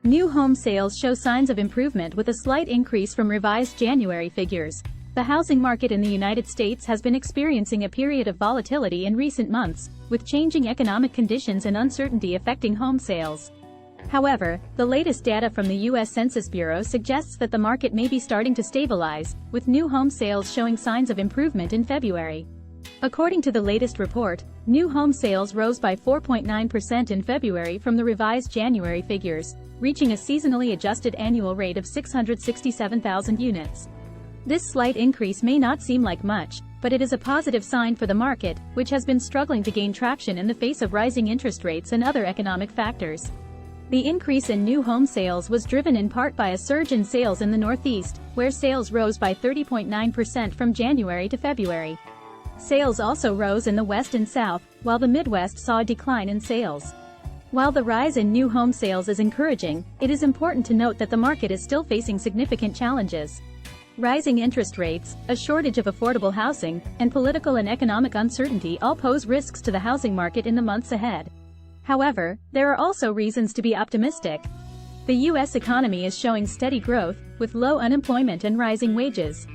New home sales show signs of improvement with a slight increase from revised January figures. The housing market in the United States has been experiencing a period of volatility in recent months, with changing economic conditions and uncertainty affecting home sales. However, the latest data from the U.S. Census Bureau suggests that the market may be starting to stabilize, with new home sales showing signs of improvement in February. According to the latest report, new home sales rose by 4.9% in February from the revised January figures, reaching a seasonally adjusted annual rate of 667,000 units. This slight increase may not seem like much, but it is a positive sign for the market, which has been struggling to gain traction in the face of rising interest rates and other economic factors. The increase in new home sales was driven in part by a surge in sales in the Northeast, where sales rose by 30.9% from January to February. Sales also rose in the West and South, while the Midwest saw a decline in sales. While the rise in new home sales is encouraging, it is important to note that the market is still facing significant challenges. Rising interest rates, a shortage of affordable housing, and political and economic uncertainty all pose risks to the housing market in the months ahead. However, there are also reasons to be optimistic. The U.S. economy is showing steady growth, with low unemployment and rising wages.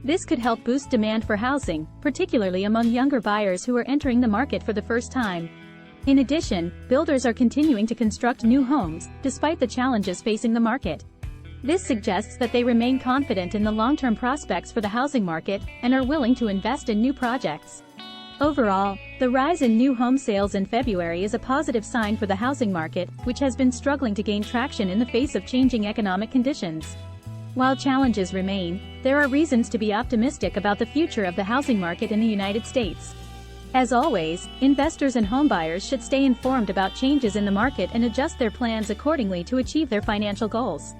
This could help boost demand for housing, particularly among younger buyers who are entering the market for the first time. In addition, builders are continuing to construct new homes, despite the challenges facing the market. This suggests that they remain confident in the long-term prospects for the housing market and are willing to invest in new projects. Overall, the rise in new home sales in February is a positive sign for the housing market, which has been struggling to gain traction in the face of changing economic conditions. While challenges remain, there are reasons to be optimistic about the future of the housing market in the United States. As always, investors and homebuyers should stay informed about changes in the market and adjust their plans accordingly to achieve their financial goals.